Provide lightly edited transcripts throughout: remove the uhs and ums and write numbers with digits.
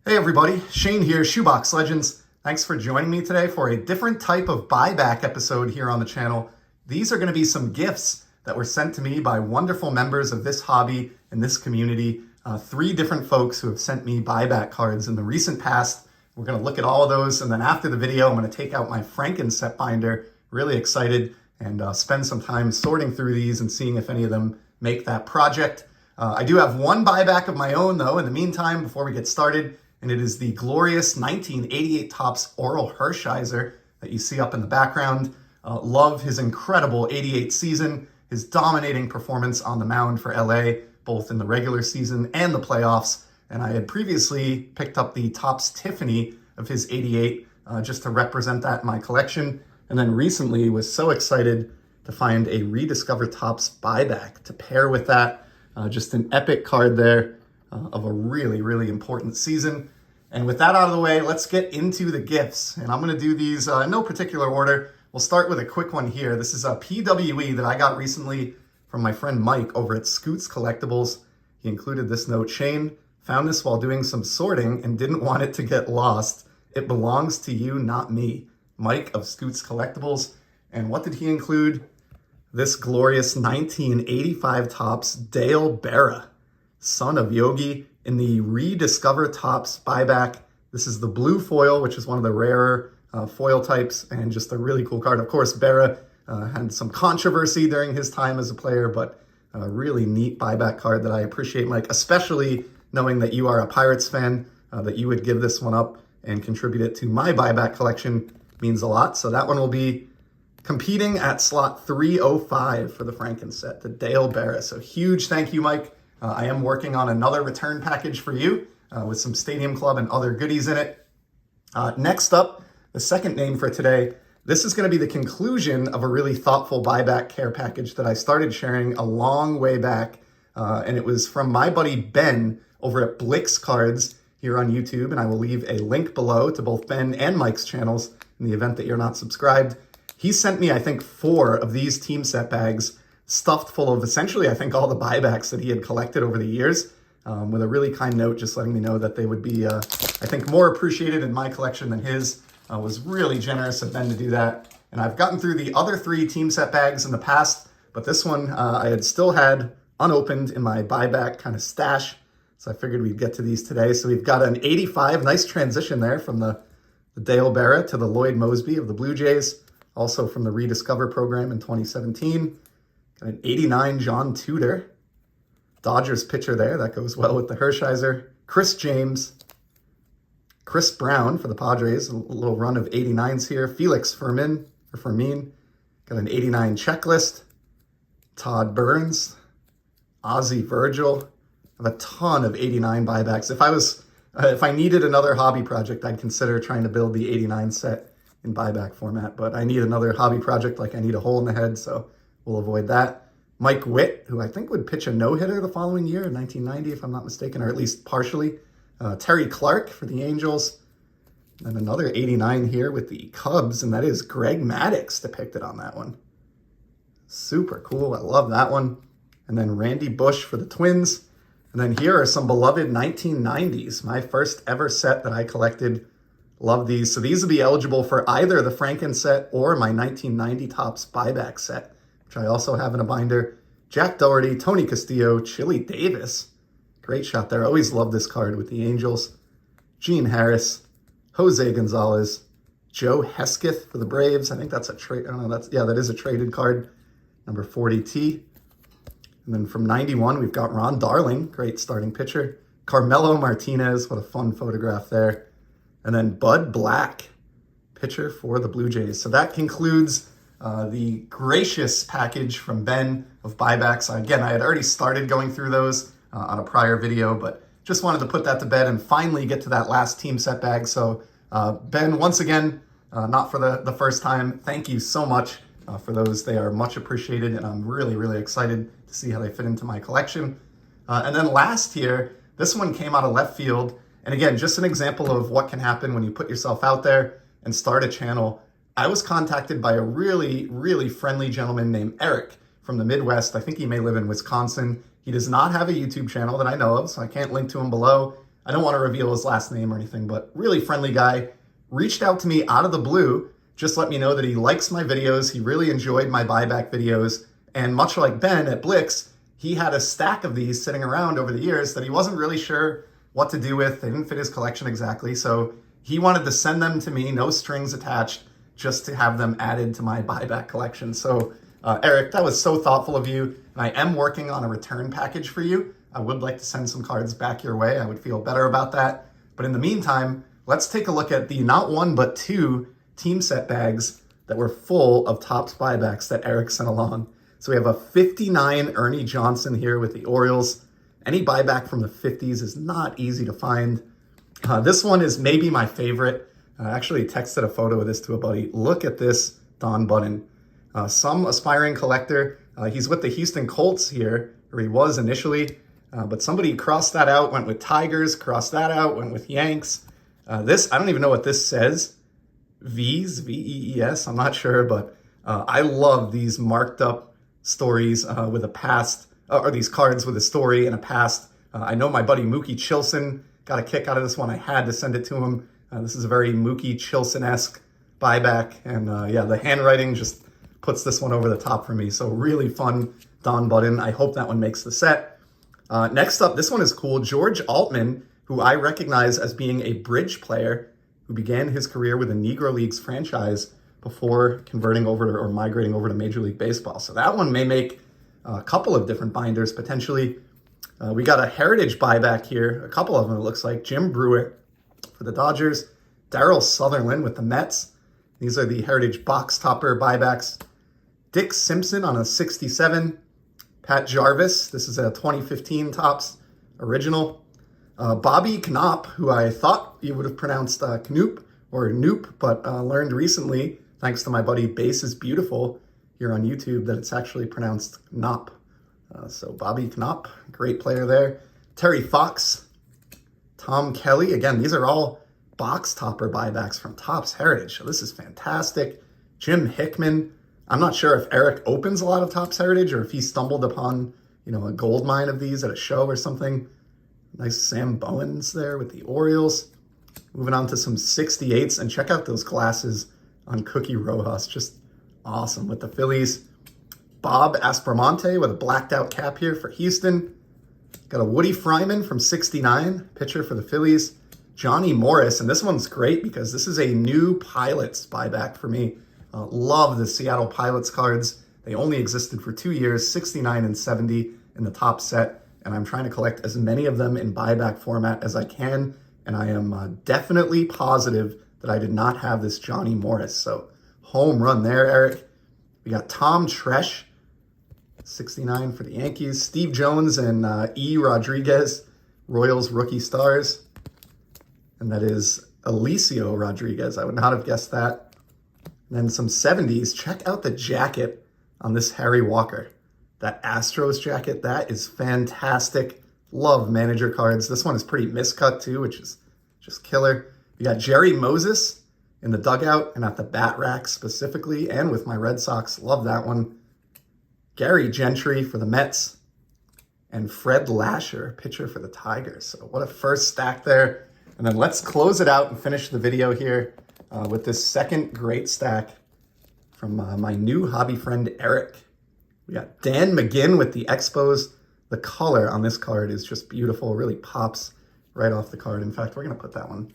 Hey everybody, Shane here, Shoebox Legends. Thanks for joining me today for a different type of buyback episode here on the channel. These are going to be some gifts that were sent to me by wonderful members of this hobby and this community. Three different folks who have sent me buyback cards in the recent past. We're going to look at all of those, and then after the video, I'm going to take out my Franken set binder. Really excited, and spend some time sorting through these and seeing if any of them make that project. I do have one buyback of my own though in the meantime before we get started, and it is the glorious 1988 Topps Oral Hershiser that you see up in the background. Love his incredible 88 season, his dominating performance on the mound for LA, both in the regular season and the playoffs. And I had previously picked up the Topps Tiffany of his 88 just to represent that in my collection. And then recently was so excited to find a rediscovered Topps buyback to pair with that. Just an epic card there of a really, really important season. And with that out of the way, let's get into the gifts. And I'm going to do these in no particular order. We'll start with a quick one here. This is a PWE that I got recently from my friend Mike over at Scoots Collectibles. He included this note: Shane, found this while doing some sorting and didn't want it to get lost. It belongs to you, not me. Mike of Scoots Collectibles. And what did he include? This glorious 1985 Topps Dale Berra, son of Yogi, in the Rediscover Topps buyback. This is the blue foil, which is one of the rarer foil types, and just a really cool card. Of course, Berra had some controversy during his time as a player, but a really neat buyback card that I appreciate, Mike, especially knowing that you are a Pirates fan, that you would give this one up and contribute it to my buyback collection means a lot. So that one will be competing at slot 305 for the Franken set, the Dale Berra. So huge thank you, Mike. I am working on another return package for you with some Stadium Club and other goodies in it. Next up, the second name for today. This is going to be the conclusion of a really thoughtful buyback care package that I started sharing a long way back. And it was from my buddy Ben over at Blix Cards here on YouTube. And I will leave a link below to both Ben and Mike's channels in the event that you're not subscribed. He sent me, I think, 4 of these team set bags stuffed full of essentially, I think, all the buybacks that he had collected over the years, with a really kind note just letting me know that they would be, I think, more appreciated in my collection than his. Was really generous of Ben to do that. And I've gotten through the other 3 team set bags in the past, but this one I had still had unopened in my buyback kind of stash, so I figured we'd get to these today. So we've got an 85, nice transition there from the Dale Berra to the Lloyd Mosby of the Blue Jays, also from the Rediscover program in 2017. Got an 89 John Tudor, Dodgers pitcher there. That goes well with the Hershiser. Chris James, Chris Brown for the Padres, a little run of 89s here. Felix Fermin, got an 89 checklist. Todd Burns, Ozzie Virgil. I have a ton of 89 buybacks. If I needed another hobby project, I'd consider trying to build the 89 set in buyback format, but I need another hobby project, like I need a hole in the head, so we'll avoid that. Mike Witt, who I think would pitch a no-hitter the following year in 1990, if I'm not mistaken, or at least partially. Terry Clark for the Angels. And another 89 here with the Cubs, and that is Greg Maddux depicted on that one. Super cool. I love that one. And then Randy Bush for the Twins. And then here are some beloved 1990s, my first ever set that I collected. Love these. So these will be eligible for either the Franken set or my 1990 Topps buyback set, which I also have in a binder. Jack Doherty, Tony Castillo, Chili Davis. Great shot there. Always loved this card with the Angels. Gene Harris, Jose Gonzalez, Joe Hesketh for the Braves. I think that's a trade. I don't know. That is a traded card. Number 40T. And then from 91, we've got Ron Darling, great starting pitcher. Carmelo Martinez, what a fun photograph there. And then Bud Black, pitcher for the Blue Jays. So that concludes the gracious package from Ben of buybacks. Again, I had already started going through those on a prior video, but just wanted to put that to bed and finally get to that last team set bag. So Ben, once again, not for the first time, thank you so much for those. They are much appreciated, and I'm really, really excited to see how they fit into my collection. And then last here, this one came out of left field. And again, just an example of what can happen when you put yourself out there and start a channel. I was contacted by a really, really friendly gentleman named Eric from the Midwest. I think he may live in Wisconsin. He does not have a YouTube channel that I know of, so I can't link to him below. I don't want to reveal his last name or anything, but really friendly guy, reached out to me out of the blue, just let me know that he likes my videos, he really enjoyed my buyback videos, and much like Ben at Blix, he had a stack of these sitting around over the years that he wasn't really sure what to do with. They didn't fit his collection exactly, so he wanted to send them to me, no strings attached, just to have them added to my buyback collection. So Eric, that was so thoughtful of you, and I am working on a return package for you. I would like to send some cards back your way. I would feel better about that. But in the meantime, let's take a look at the not one but two team set bags that were full of Topps buybacks that Eric sent along. So we have a 59 Ernie Johnson here with the Orioles. Any buyback from the 50s is not easy to find. This one is maybe my favorite. I actually texted a photo of this to a buddy. Look at this Don Button. Some aspiring collector. He's with the Houston Colts here, or he was initially. But somebody crossed that out, went with Tigers, crossed that out, went with Yanks. This, I don't even know what this says. V's, V-E-E-S, I'm not sure, but I love these marked up stories with a past, or these cards with a story and a past. I know my buddy Mookie Chilson got a kick out of this one. I had to send it to him. This is a very Mookie Chilson-esque buyback, and yeah, the handwriting just puts this one over the top for me. So really fun Don Button. I hope that one makes the set. Next up, this one is cool. George Altman, who I recognize as being a bridge player who began his career with the Negro Leagues franchise before converting over or migrating over to Major League Baseball. So that one may make a couple of different binders potentially. We got a heritage buyback here, a couple of them it looks like. Jim Brewer for the Dodgers, Darryl Sutherland with the Mets. These are the heritage box topper buybacks. Dick Simpson on a 67. Pat Jarvis, this is a 2015 Topps original. Bobby Knopp, who I thought you would have pronounced Knoop or Noop, but learned recently, thanks to my buddy Bass is Beautiful here on YouTube, that it's actually pronounced Knopp. So Bobby Knopp, great player there. Terry Fox, Tom Kelly. Again, these are all box topper buybacks from Topps Heritage. So this is fantastic. Jim Hickman. I'm not sure if Eric opens a lot of Topps Heritage or if he stumbled upon, a gold mine of these at a show or something. Nice Sam Bowens there with the Orioles. Moving on to some 68s, and check out those glasses on Cookie Rojas. Just awesome with the Phillies. Bob Aspromonte with a blacked out cap here for Houston. Got a Woody Fryman from 69, pitcher for the Phillies. Johnny Morris, and this one's great because this is a new Pilots buyback for me. Love the Seattle Pilots cards. They only existed for 2 years, 69 and 70 in the top set, and I'm trying to collect as many of them in buyback format as I can, and I am definitely positive that I did not have this Johnny Morris. So home run there, Eric. We got Tom Tresh, 69 for the Yankees. Steve Jones and E. Rodriguez, Royals rookie stars. And that is Alicio Rodriguez. I would not have guessed that. And then some 70s. Check out the jacket on this Harry Walker. That Astros jacket, that is fantastic. Love manager cards. This one is pretty miscut too, which is just killer. You got Jerry Moses in the dugout and at the bat rack specifically, and with my Red Sox. Love that one. Gary Gentry for the Mets. And Fred Lasher, pitcher for the Tigers. So what a first stack there. And then let's close it out and finish the video here with this second great stack from my new hobby friend, Eric. We got Dan McGinn with the Expos. The color on this card is just beautiful. Really pops right off the card. In fact, we're going to put that one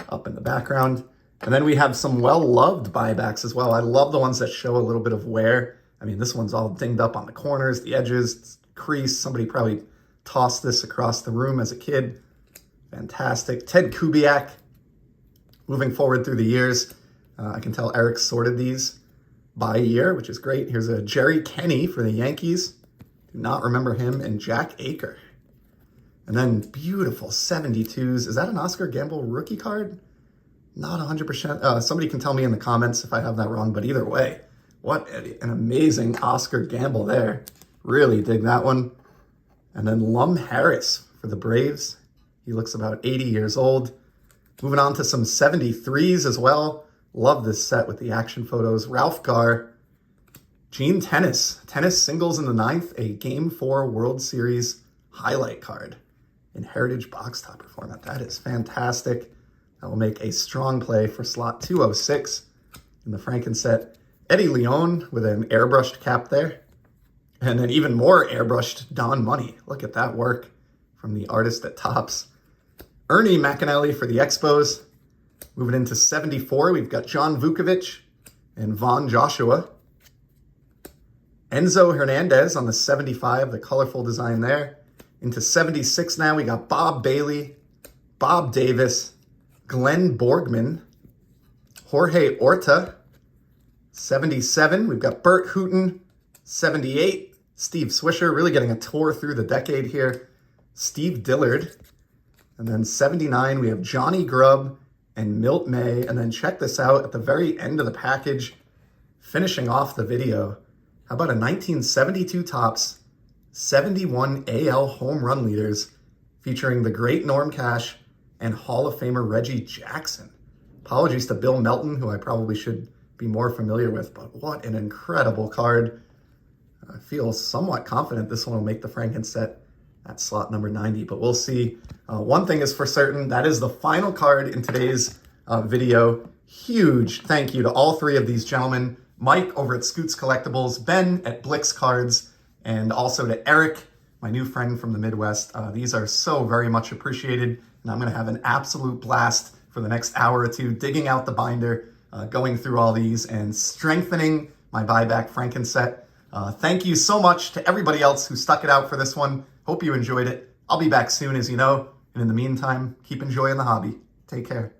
up in the background. And then we have some well-loved buybacks as well. I love the ones that show a little bit of wear. I mean, this one's all dinged up on the corners, the edges, crease. Somebody probably tossed this across the room as a kid. Fantastic. Ted Kubiak, moving forward through the years. I can tell Eric sorted these by year, which is great. Here's a Jerry Kenny for the Yankees. Do not remember him. And Jack Aker. And then beautiful 72s. Is that an Oscar Gamble rookie card? Not 100%. Somebody can tell me in the comments if I have that wrong, but either way, what an amazing Oscar Gamble there. Really dig that one. And then Lum Harris for the Braves. He looks about 80 years old. Moving on to some 73s as well. Love this set with the action photos. Ralph Garr. Gene Tennis. Tennis singles in the 9th. A Game 4 World Series highlight card. in Heritage box topper format. That is fantastic. That will make a strong play for slot 206 in the Franken set. Eddie Leon with an airbrushed cap there. And then even more airbrushed Don Money. Look at that work from the artist at Topps. Ernie McAnally for the Expos. Moving into 74, we've got John Vukovic and Von Joshua. Enzo Hernandez on the 75, the colorful design there. Into 76 now, we got Bob Bailey, Bob Davis, Glenn Borgman, Jorge Orta. 77, we've got Bert Hooton. 78, Steve Swisher, really getting a tour through the decade here. Steve Dillard. And then 79, we have Johnny Grubb and Milt May. And then check this out at the very end of the package, finishing off the video. How about a 1972 Topps 71 AL home run leaders featuring the great Norm Cash and Hall of Famer Reggie Jackson. Apologies to Bill Melton, who I probably should be more familiar with, but what an incredible card. I feel somewhat confident this one will make the Franken set at slot number 90, but we'll see. One thing is for certain, that is the final card in today's video. Huge thank you to all three of these gentlemen. Mike over at Scoots Collectibles, Ben at Blix Cards, and also to Eric, my new friend from the Midwest. These are so very much appreciated, and I'm going to have an absolute blast for the next hour or two digging out the binder, going through all these, and strengthening my buyback Franken set. Thank you so much to everybody else who stuck it out for this one. Hope you enjoyed it. I'll be back soon, as you know, and in the meantime, keep enjoying the hobby. Take care.